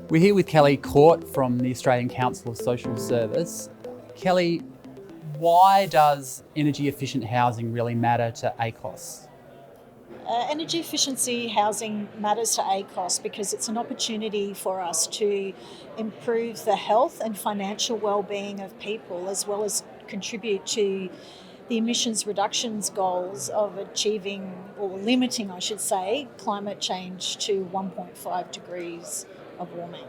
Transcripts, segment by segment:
We're here with Kellie Court from the Australian Council of Social Service. Kellie, why does energy efficient housing really matter to ACOS? Energy efficiency housing matters to ACOS because it's an opportunity for us to improve the health and financial well-being of people, as well as contribute to the emissions reductions goals of achieving, or limiting I should say, climate change to 1.5 degrees of warming.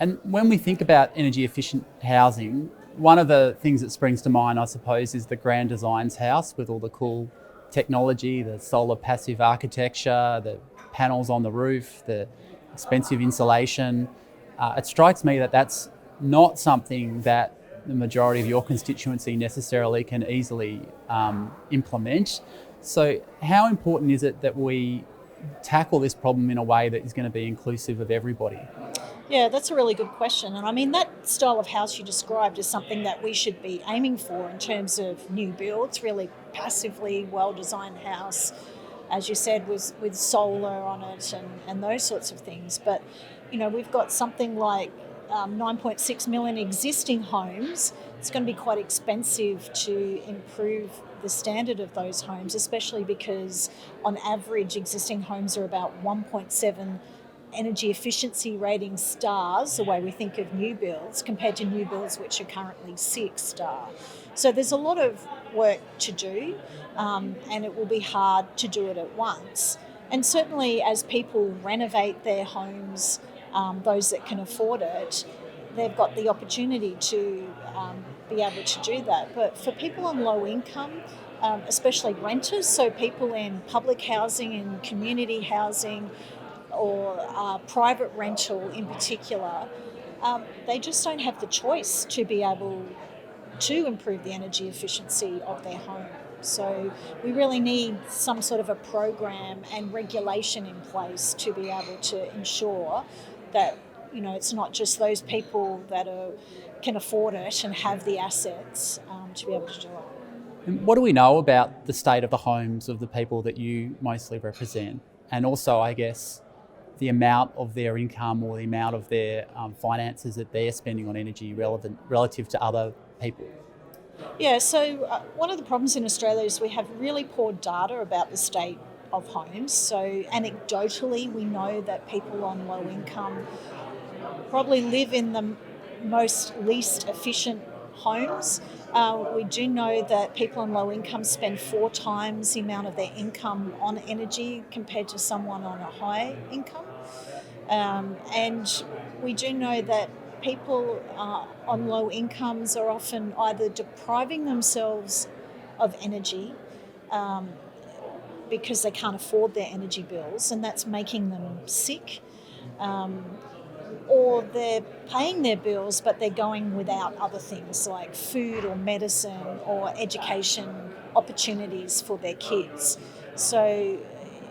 And when we think about energy efficient housing, one of the things that springs to mind, I suppose, is the Grand Designs house with all the cool technology, the solar passive architecture, the panels on the roof, the expensive insulation. It strikes me that that's not something that the majority of your constituency necessarily can easily implement. So how important is it that we tackle this problem in a way that is going to be inclusive of everybody? Yeah, that's a really good question. And I mean, that style of house you described is something that we should be aiming for in terms of new builds, really passively well-designed house, as you said, with solar on it and those sorts of things. But, you know, we've got something like 9.6 million existing homes. It's going to be quite expensive to improve the standard of those homes, especially because on average existing homes are about 1.7 energy efficiency rating stars, the way we think of new builds, compared to new builds which are currently 6-star. So there's a lot of work to do, and it will be hard to do it at once. And certainly as people renovate their homes, those that can afford it, they've got the opportunity to be able to do that. But for people on low income, especially renters, so people in public housing and community housing, or private rental in particular, they just don't have the choice to be able to improve the energy efficiency of their home. So we really need some sort of a program and regulation in place to be able to ensure that, you know, it's not just those people that can afford it and have the assets to be able to do it. And what do we know about the state of the homes of the people that you mostly represent? And also, I guess, the amount of their income or the amount of their finances that they're spending on energy relative to other people? Yeah, so one of the problems in Australia is we have really poor data about the state of homes. So anecdotally, we know that people on low income probably live in the most least efficient homes. We do know that people on low income spend 4 times the amount of their income on energy compared to someone on a high income. And we do know that people on low incomes are often either depriving themselves of energy because they can't afford their energy bills, and that's making them sick. Or they're paying their bills, but they're going without other things like food or medicine or education opportunities for their kids. So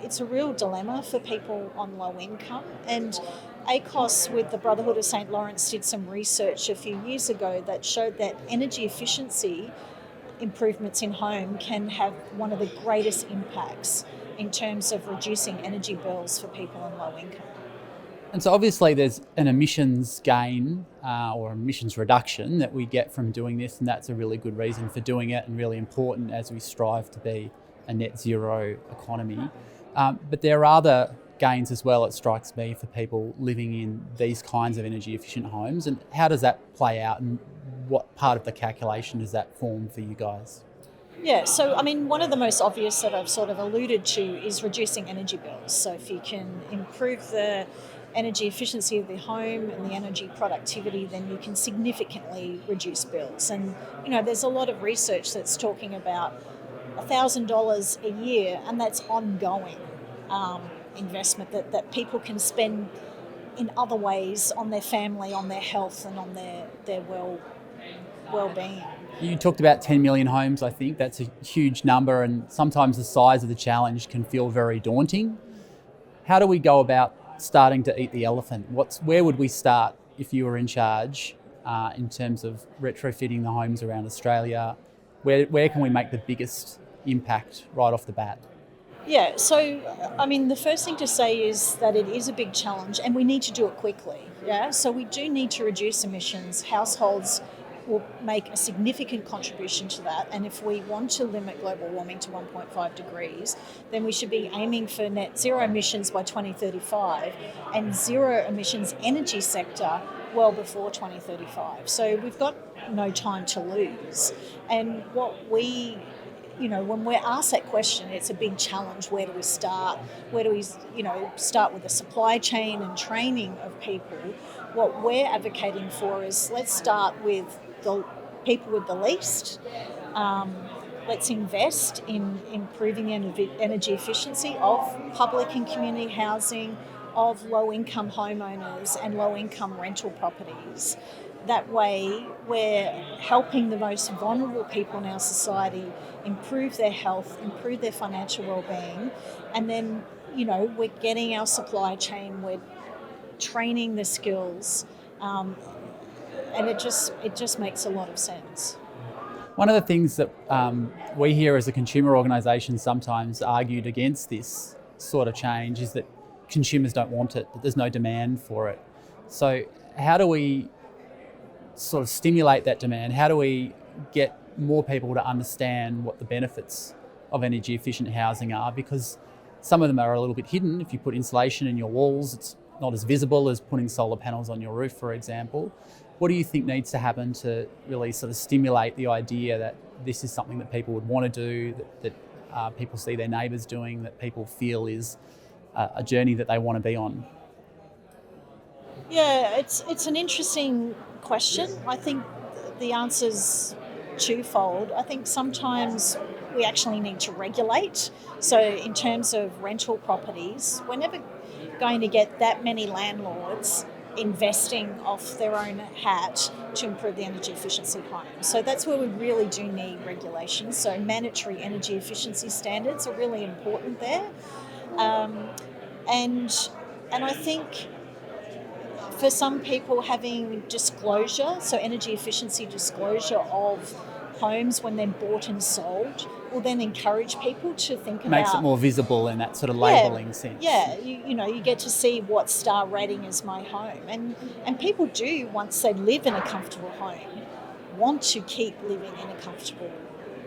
it's a real dilemma for people on low income. And ACOS with the Brotherhood of St. Lawrence did some research a few years ago that showed that energy efficiency improvements in home can have one of the greatest impacts in terms of reducing energy bills for people on low income. And so obviously there's an emissions gain or emissions reduction that we get from doing this, and that's a really good reason for doing it and really important as we strive to be a net zero economy. But there are other gains as well, it strikes me, for people living in these kinds of energy efficient homes. And how does that play out, and what part of the calculation does that form for you guys? Yeah, so I mean, one of the most obvious that I've sort of alluded to is reducing energy bills. So if you can improve the energy efficiency of the home and the energy productivity, then you can significantly reduce bills. And, you know, there's a lot of research that's talking about $1,000 a year, and that's ongoing investment that people can spend in other ways on their family, on their health, and on their well-being. You talked about 10 million homes, I think. That's a huge number, and sometimes the size of the challenge can feel very daunting. How do we go about starting to eat the elephant? Where would we start if you were in charge in terms of retrofitting the homes around Australia? Where can we make the biggest impact right off the bat? Yeah, so I mean, the first thing to say is that it is a big challenge and we need to do it quickly. Yeah, so we do need to reduce emissions. Households will make a significant contribution to that. And if we want to limit global warming to 1.5 degrees, then we should be aiming for net zero emissions by 2035 and zero emissions energy sector well before 2035. So we've got no time to lose. And when we're asked that question, it's a big challenge. Where do we start? Where do we, start with the supply chain and training of people? What we're advocating for is let's start with the people with the least. Let's invest in improving the energy efficiency of public and community housing, of low-income homeowners and low-income rental properties. That way, we're helping the most vulnerable people in our society improve their health, improve their financial well-being, and then, we're getting our supply chain, we're training the skills, and it just makes a lot of sense. One of the things that we here as a consumer organisation sometimes argued against this sort of change is that consumers don't want it, that there's no demand for it. So how do we sort of stimulate that demand? How do we get more people to understand what the benefits of energy efficient housing are? Because some of them are a little bit hidden. If you put insulation in your walls, it's not as visible as putting solar panels on your roof, for example. What do you think needs to happen to really sort of stimulate the idea that this is something that people would want to do, that people see their neighbours doing, that people feel is a journey that they want to be on? Yeah, it's an interesting question. I think the answer's twofold. I think sometimes we actually need to regulate. So in terms of rental properties, we're never going to get that many landlords investing off their own hat to improve the energy efficiency of homes. So that's where we really do need regulation. So mandatory energy efficiency standards are really important there. And I think for some people, having disclosure, so energy efficiency disclosure of homes when they're bought and sold, will then encourage people to think about... Makes it more visible in that sort of labelling sense. Yeah, you get to see what star rating is my home. And people do, once they live in a comfortable home, want to keep living in a comfortable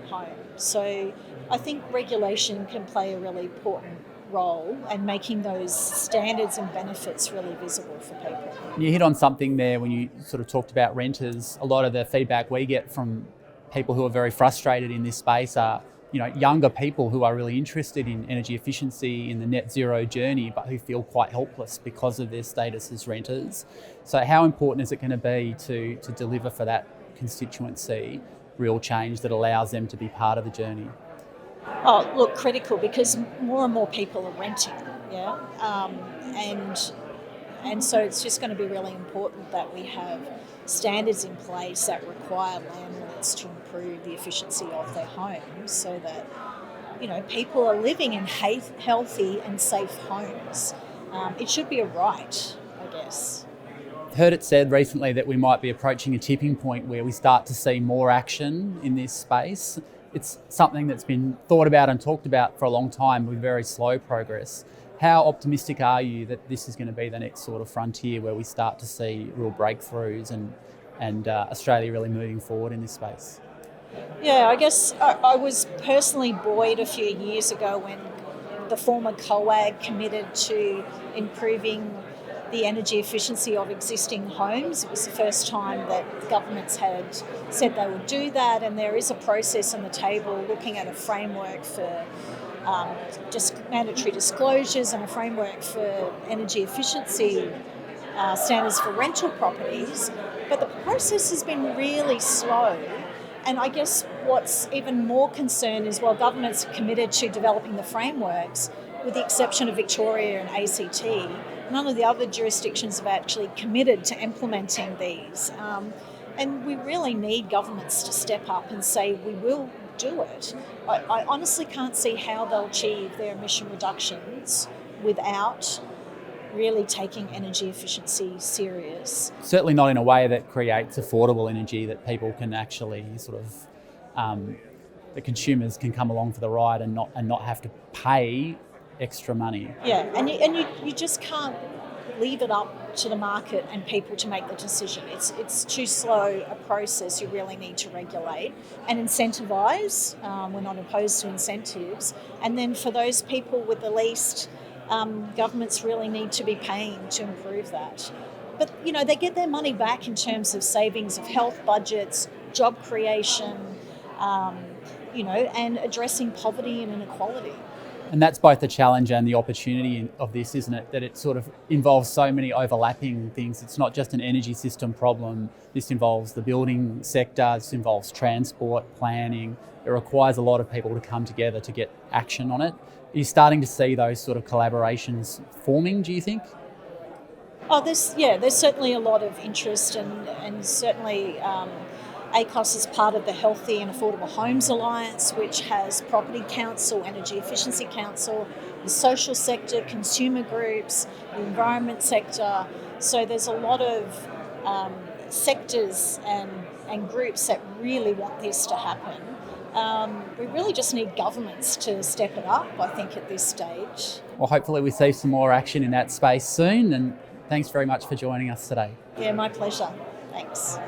home. So I think regulation can play a really important role and making those standards and benefits really visible for people. You hit on something there when you sort of talked about renters. A lot of the feedback we get from people who are very frustrated in this space are, younger people who are really interested in energy efficiency, in the net zero journey, but who feel quite helpless because of their status as renters. So how important is it going to be to deliver for that constituency real change that allows them to be part of the journey? Oh, look, critical, because more and more people are renting, yeah, and so it's just going to be really important that we have standards in place that require landlords to improve the efficiency of their homes, so that people are living in healthy and safe homes. It should be a right, I guess. Heard it said recently that we might be approaching a tipping point where we start to see more action in this space. It's something that's been thought about and talked about for a long time with very slow progress. How optimistic are you that this is going to be the next sort of frontier where we start to see real breakthroughs and Australia really moving forward in this space? Yeah, I guess I was personally buoyed a few years ago when the former COAG committed to improving the energy efficiency of existing homes. It was the first time that governments had said they would do that, and there is a process on the table looking at a framework for mandatory disclosures and a framework for energy efficiency standards for rental properties. But the process has been really slow. And I guess what's even more concern is, while governments are committed to developing the frameworks, with the exception of Victoria and ACT, none of the other jurisdictions have actually committed to implementing these. And we really need governments to step up and say, we will do it. I honestly can't see how they'll achieve their emission reductions without really taking energy efficiency serious. Certainly not in a way that creates affordable energy that people can actually sort of the consumers can come along for the ride and not have to pay extra money. Yeah, and you just can't leave it up to the market and people to make the decision. It's too slow a process. You really need to regulate and incentivise. We're not opposed to incentives. And then for those people with the least, governments really need to be paying to improve that. But, they get their money back in terms of savings of health budgets, job creation, and addressing poverty and inequality. And that's both the challenge and the opportunity of this, isn't it? That it sort of involves so many overlapping things. It's not just an energy system problem. This involves the building sector, this involves transport, planning. It requires a lot of people to come together to get action on it. Are you starting to see those sort of collaborations forming, do you think? Oh, there's certainly a lot of interest and certainly ACOS is part of the Healthy and Affordable Homes Alliance, which has Property Council, Energy Efficiency Council, the social sector, consumer groups, the environment sector. So there's a lot of sectors and groups that really want this to happen. We really just need governments to step it up, I think, at this stage. Well, hopefully we see some more action in that space soon, and thanks very much for joining us today. Yeah, my pleasure. Thanks.